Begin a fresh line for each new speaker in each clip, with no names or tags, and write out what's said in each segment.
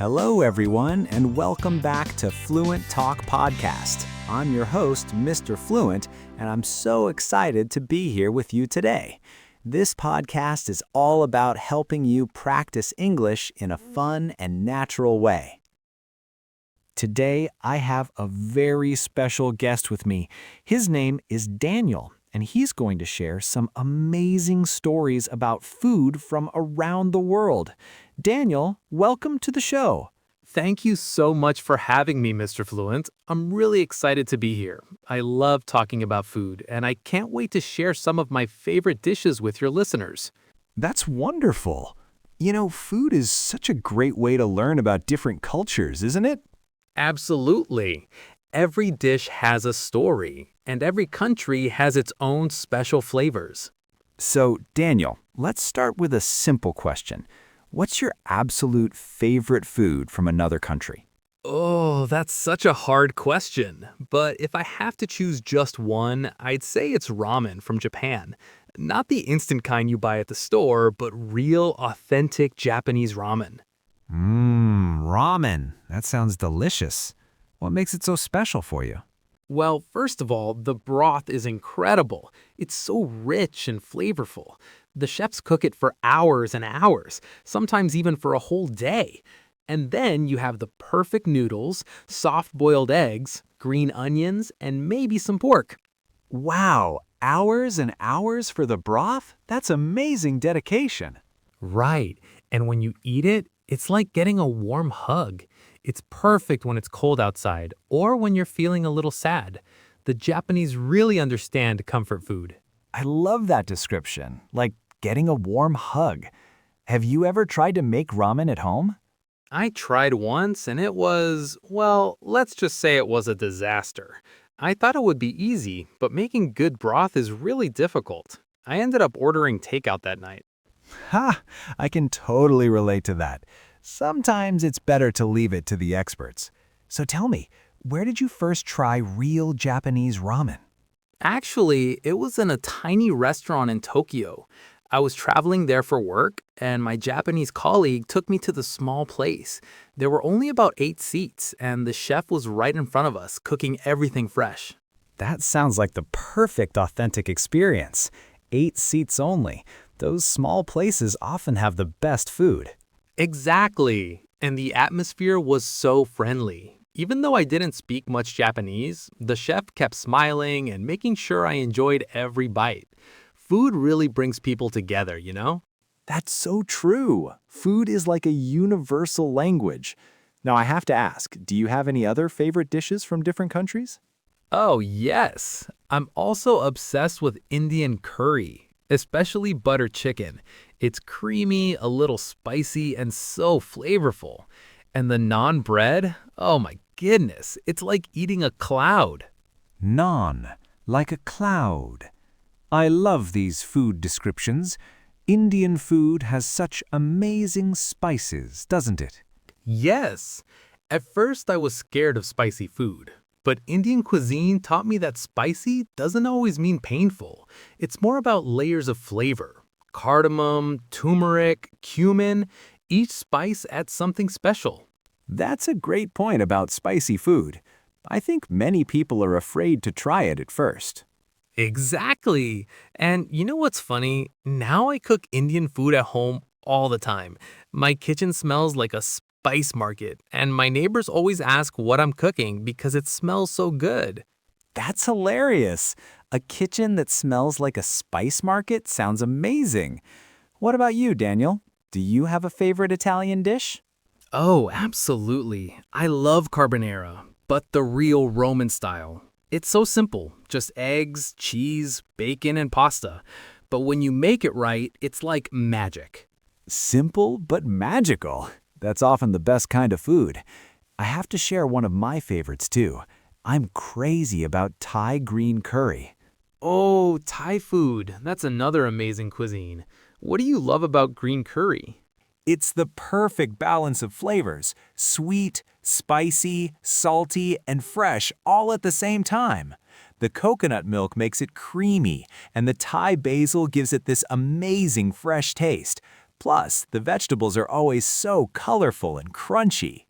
Hello, everyone, and welcome back to Fluent Talk Podcast. I'm your host, Mr. Fluent, and I'm so excited to be here with you today. This podcast is all about helping you practice English in a fun and natural way. Today, I have a very special guest with me. His name is Daniel, and he's going to share some amazing stories about food from around the world. Daniel, welcome to the show.
Thank you so much for having me, Mr. Fluent. I'm really excited to be here. I love talking about food, and I can't wait to share some of my favorite dishes with your listeners.
That's wonderful. You know, food is such a great way to learn about different cultures, isn't it?
Absolutely. Every dish has a story, and every country has its own special flavors.
So, Daniel, let's start with a simple question. What's your absolute favorite food from another country?
Oh, that's such a hard question. But if I have to choose just one, I'd say it's ramen from Japan. Not the instant kind you buy at the store, but real, authentic Japanese ramen.
Ramen. That sounds delicious. What makes it so special for you?
Well, first of all, the broth is incredible. It's so rich and flavorful. The chefs cook it for hours and hours, sometimes even for a whole day. And then you have the perfect noodles, soft-boiled eggs, green onions, and maybe some pork.
Wow, hours and hours for the broth? That's amazing dedication.
Right, and when you eat it, it's like getting a warm hug. It's perfect when it's cold outside or when you're feeling a little sad. The Japanese really understand comfort food.
I love that description, like getting a warm hug. Have you ever tried to make ramen at home?
I tried once and it was, well, let's just say it was a disaster. I thought it would be easy, but making good broth is really difficult. I ended up ordering takeout that night.
Ha! I can totally relate to that. Sometimes it's better to leave it to the experts. So tell me, where did you first try real Japanese ramen?
Actually, it was in a tiny restaurant in Tokyo. I was traveling there for work, and my Japanese colleague took me to the small place. There were only about 8 seats, and the chef was right in front of us, cooking everything fresh.
That sounds like the perfect authentic experience. 8 seats only. Those small places often have the best food.
Exactly, and the atmosphere was so friendly. Even though I didn't speak much Japanese, the chef kept smiling and making sure I enjoyed every bite. Food really brings people together, you know?
That's so true. Food is like a universal language. Now, I have to ask, do you have any other favorite dishes from different countries?
Oh, yes. I'm also obsessed with Indian curry, especially butter chicken. It's creamy, a little spicy, and so flavorful. And the naan bread, oh my goodness, it's like eating a cloud.
Naan, like a cloud. I love these food descriptions. Indian food has such amazing spices, doesn't it?
Yes. At first, I was scared of spicy food. But Indian cuisine taught me that spicy doesn't always mean painful. It's more about layers of flavor. Cardamom, turmeric, cumin, each spice adds something special.
That's a great point about spicy food. I think many people are afraid to try it at first.
Exactly. And you know what's funny? Now I cook Indian food at home all the time. My kitchen smells like a spice market, and my neighbors always ask what I'm cooking because it smells so good.
That's hilarious. A kitchen that smells like a spice market sounds amazing. What about you, Daniel? Do you have a favorite Italian dish?
Oh, absolutely. I love carbonara, but the real Roman style. It's so simple, just eggs, cheese, bacon, and pasta. But when you make it right, it's like magic.
Simple but magical. That's often the best kind of food. I have to share one of my favorites too. I'm crazy about Thai green curry.
Oh, Thai food. That's another amazing cuisine. What do you love about green curry?
It's the perfect balance of flavors, sweet, spicy, salty, and fresh all at the same time. The coconut milk makes it creamy, and the Thai basil gives it this amazing fresh taste. Plus, the vegetables are always so colorful and crunchy.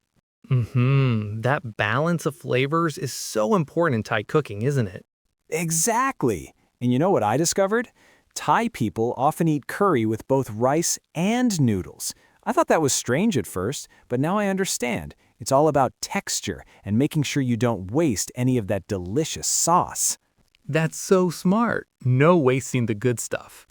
That balance of flavors is so important in Thai cooking, isn't it?
Exactly. And you know what I discovered? Thai people often eat curry with both rice and noodles. I thought that was strange at first, but now I understand. It's all about texture and making sure you don't waste any of that delicious sauce.
That's so smart. No wasting the good stuff.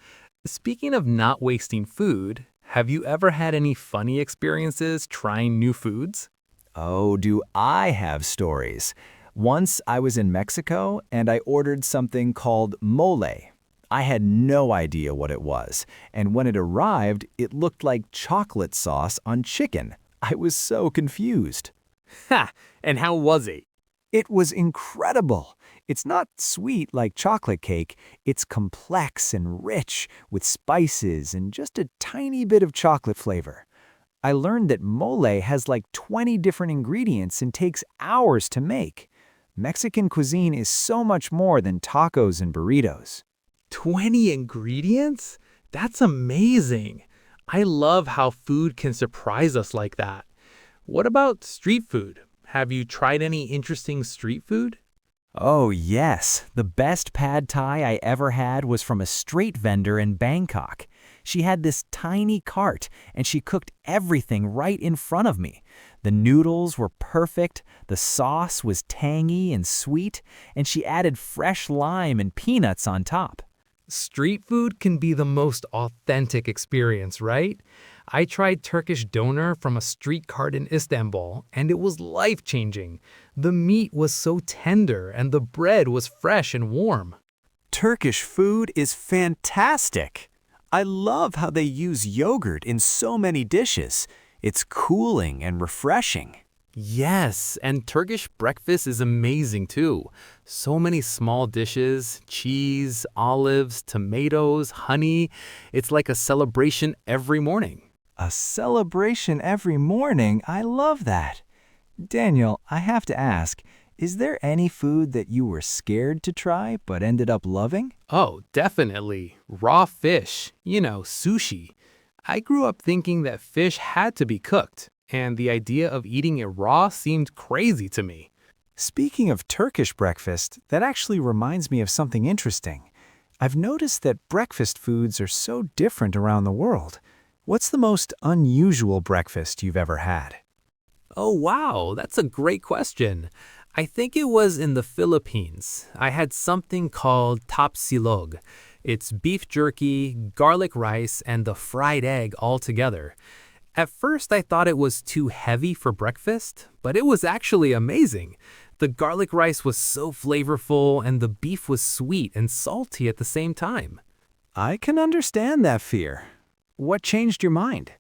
Speaking of not wasting food, have you ever had any funny experiences trying new foods?
Oh, do I have stories. Once I was in Mexico and I ordered something called mole. I had no idea what it was, and when it arrived, it looked like chocolate sauce on chicken. I was so confused.
Ha! And how was it?
It was incredible. It's not sweet like chocolate cake. It's complex and rich with spices and just a tiny bit of chocolate flavor. I learned that mole has like 20 different ingredients and takes hours to make. Mexican cuisine is so much more than tacos and burritos.
20 ingredients? That's amazing. I love how food can surprise us like that. What about street food? Have you tried any interesting street food?
Oh, yes. The best pad thai I ever had was from a street vendor in Bangkok. She had this tiny cart, and she cooked everything right in front of me. The noodles were perfect, the sauce was tangy and sweet, and she added fresh lime and peanuts on top.
Street food can be the most authentic experience, right? I tried Turkish doner from a street cart in Istanbul, and it was life-changing. The meat was so tender, and the bread was fresh and warm.
Turkish food is fantastic. I love how they use yogurt in so many dishes. It's cooling and refreshing.
Yes, and Turkish breakfast is amazing too. So many small dishes, cheese, olives, tomatoes, honey. It's like a celebration every morning.
A celebration every morning? I love that. Daniel, I have to ask, is there any food that you were scared to try but ended up loving?
Oh, definitely. Raw fish. Sushi. I grew up thinking that fish had to be cooked, and the idea of eating it raw seemed crazy to me.
Speaking of Turkish breakfast, that actually reminds me of something interesting. I've noticed that breakfast foods are so different around the world. What's the most unusual breakfast you've ever had?
Oh, wow, that's a great question. I think it was in the Philippines. I had something called tapsilog. It's beef jerky, garlic rice, and the fried egg all together. At first, I thought it was too heavy for breakfast, but it was actually amazing. The garlic rice was so flavorful, and the beef was sweet and salty at the same time.
I can understand that fear. What changed your mind?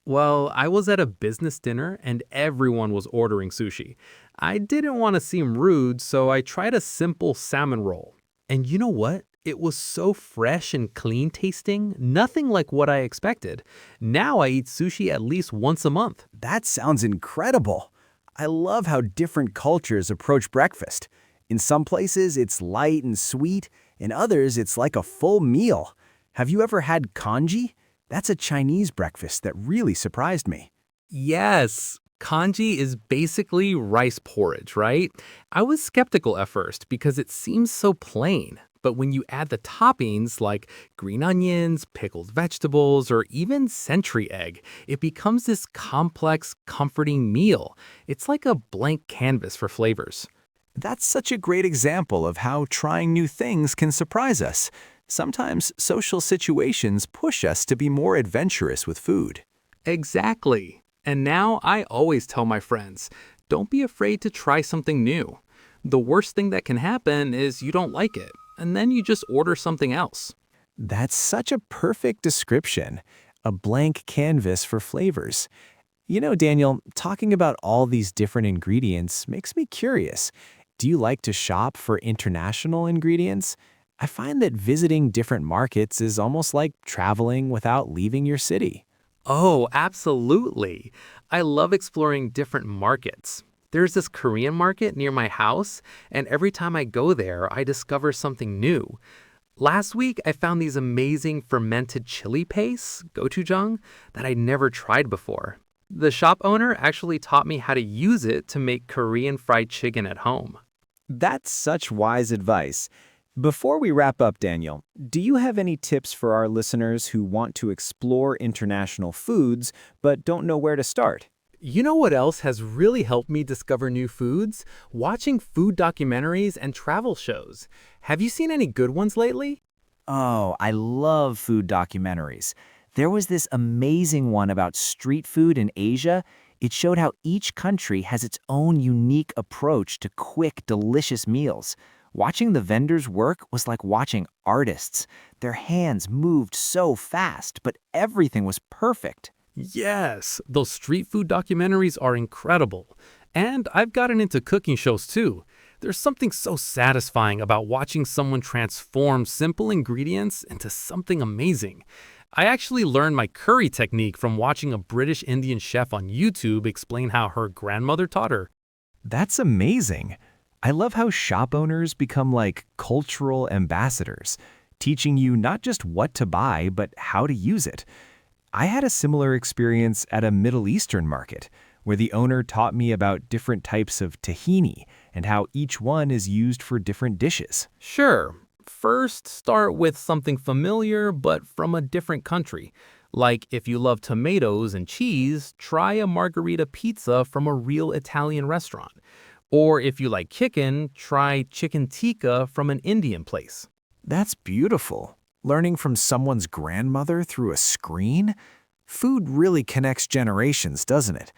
Well, I was at a business dinner and everyone was ordering sushi. I didn't want to seem rude, so I tried a simple salmon roll. And you know what? It was so fresh and clean tasting, nothing like what I expected. Now I eat sushi at least once a month.
That sounds incredible. I love how different cultures approach breakfast. In some places, it's light and sweet. In others, it's like a full meal. Have you ever had congee? That's a Chinese breakfast that really surprised me.
Yes, congee is basically rice porridge, right? I was skeptical at first because it seems so plain. But when you add the toppings like green onions, pickled vegetables, or even century egg, it becomes this complex, comforting meal. It's like a blank canvas for flavors.
That's such a great example of how trying new things can surprise us. Sometimes social situations push us to be more adventurous with food.
Exactly. And now I always tell my friends, don't be afraid to try something new. The worst thing that can happen is you don't like it, and then you just order something else.
That's such a perfect description. A blank canvas for flavors. You know, Daniel, talking about all these different ingredients makes me curious. Do you like to shop for international ingredients? I find that visiting different markets is almost like traveling without leaving your city.
Oh, absolutely. I love exploring different markets. There's this Korean market near my house, and every time I go there, I discover something new. Last week, I found these amazing fermented chili pastes, gochujang, that I'd never tried before. The shop owner actually taught me how to use it to make Korean fried chicken at home.
That's such wise advice. Before we wrap up, Daniel, do you have any tips for our listeners who want to explore international foods but don't know where to start?
You know what else has really helped me discover new foods? Watching food documentaries and travel shows. Have you seen any good ones lately?
Oh, I love food documentaries. There was this amazing one about street food in Asia. It showed how each country has its own unique approach to quick, delicious meals. Watching the vendors work was like watching artists. Their hands moved so fast, but everything was perfect.
Yes, those street food documentaries are incredible. And I've gotten into cooking shows too. There's something so satisfying about watching someone transform simple ingredients into something amazing. I actually learned my curry technique from watching a British Indian chef on YouTube explain how her grandmother taught her.
That's amazing. I love how shop owners become like cultural ambassadors, teaching you not just what to buy, but how to use it. I had a similar experience at a Middle Eastern market, where the owner taught me about different types of tahini and how each one is used for different dishes.
Sure, first start with something familiar but from a different country. Like if you love tomatoes and cheese, try a margarita pizza from a real Italian restaurant. Or if you like chicken, try chicken tikka from an Indian place.
That's beautiful. Learning from someone's grandmother through a screen? Food really connects generations, doesn't it?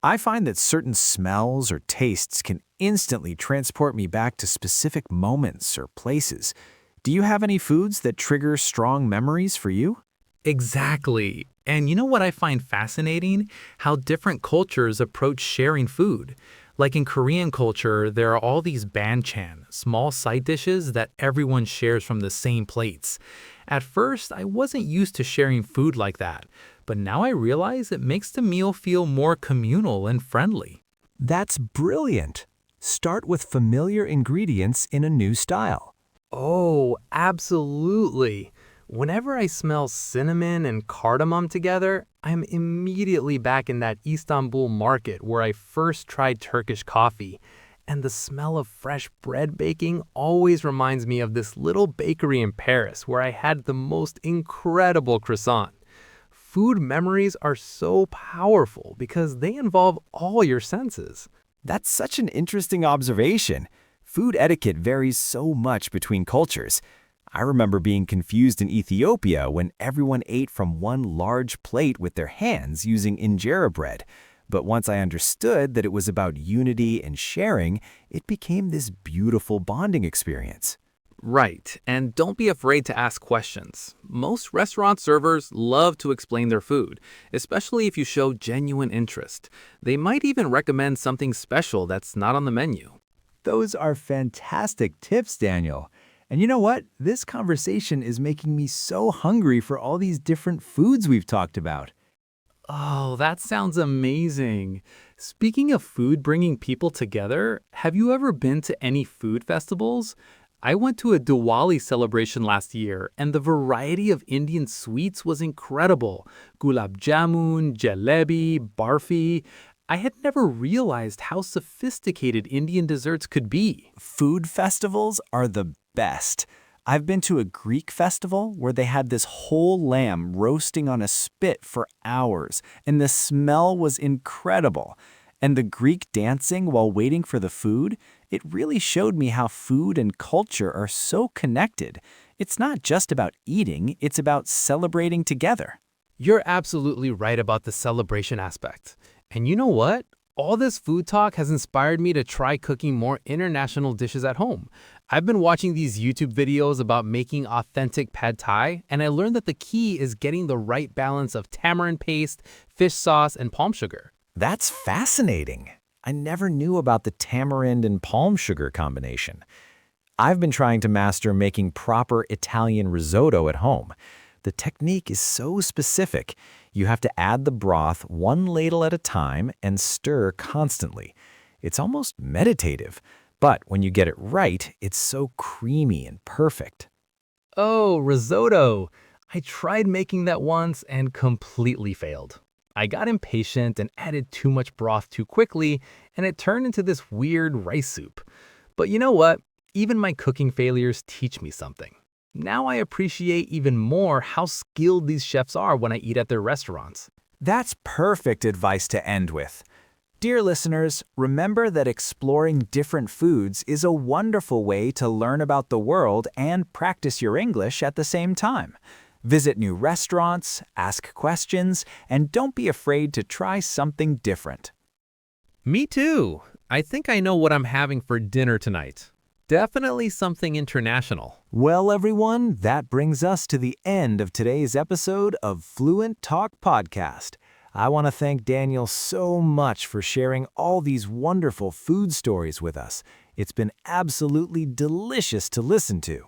I find that certain smells or tastes can instantly transport me back to specific moments or places. Do you have any foods that trigger strong memories for you?
Exactly. And you know what I find fascinating? How different cultures approach sharing food. Like in Korean culture, there are all these banchan, small side dishes that everyone shares from the same plates. At first, I wasn't used to sharing food like that, but now I realize it makes the meal feel more communal and friendly.
That's brilliant. Start with familiar ingredients in a new style.
Oh, absolutely. Whenever I smell cinnamon and cardamom together, I'm immediately back in that Istanbul market where I first tried Turkish coffee. And the smell of fresh bread baking always reminds me of this little bakery in Paris where I had the most incredible croissant. Food memories are so powerful because they involve all your senses.
That's such an interesting observation. Food etiquette varies so much between cultures. I remember being confused in Ethiopia when everyone ate from one large plate with their hands using injera bread. But once I understood that it was about unity and sharing, it became this beautiful bonding experience.
Right, and don't be afraid to ask questions. Most restaurant servers love to explain their food, especially if you show genuine interest. They might even recommend something special that's not on the menu.
Those are fantastic tips, Daniel. And you know what? This conversation is making me so hungry for all these different foods we've talked about.
Oh, that sounds amazing. Speaking of food bringing people together, have you ever been to any food festivals? I went to a Diwali celebration last year, and the variety of Indian sweets was incredible. Gulab jamun, jalebi, barfi. I had never realized how sophisticated Indian desserts could be.
Food festivals are the best. I've been to a Greek festival where they had this whole lamb roasting on a spit for hours, and the smell was incredible. And the Greek dancing while waiting for the food, it really showed me how food and culture are so connected. It's not just about eating, it's about celebrating together.
You're absolutely right about the celebration aspect. And you know what? All this food talk has inspired me to try cooking more international dishes at home. I've been watching these YouTube videos about making authentic pad thai, and I learned that the key is getting the right balance of tamarind paste, fish sauce, and palm sugar.
That's fascinating. I never knew about the tamarind and palm sugar combination. I've been trying to master making proper Italian risotto at home. The technique is so specific. You have to add the broth one ladle at a time and stir constantly. It's almost meditative, but when you get it right, it's so creamy and perfect.
Oh, risotto. I tried making that once and completely failed. I got impatient and added too much broth too quickly, and it turned into this weird rice soup. But you know what? Even my cooking failures teach me something. Now I appreciate even more how skilled these chefs are when I eat at their restaurants.
That's perfect advice to end with. Dear listeners, remember that exploring different foods is a wonderful way to learn about the world and practice your English at the same time. Visit new restaurants, ask questions, and don't be afraid to try something different.
Me too. I think I know what I'm having for dinner tonight. Definitely something international.
Well, everyone, that brings us to the end of today's episode of Fluent Talk Podcast. I want to thank Daniel so much for sharing all these wonderful food stories with us. It's been absolutely delicious to listen to.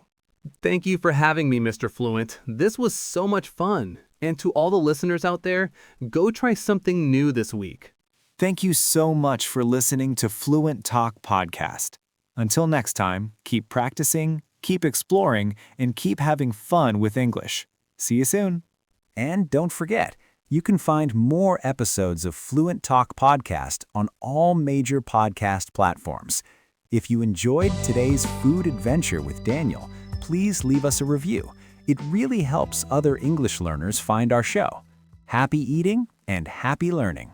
Thank you for having me, Mr. Fluent. This was so much fun. And to all the listeners out there, go try something new this week.
Thank you so much for listening to Fluent Talk Podcast. Until next time, keep practicing, keep exploring, and keep having fun with English. See you soon. And don't forget, you can find more episodes of Fluent Talk Podcast on all major podcast platforms. If you enjoyed today's food adventure with Daniel, please leave us a review. It really helps other English learners find our show. Happy eating and happy learning.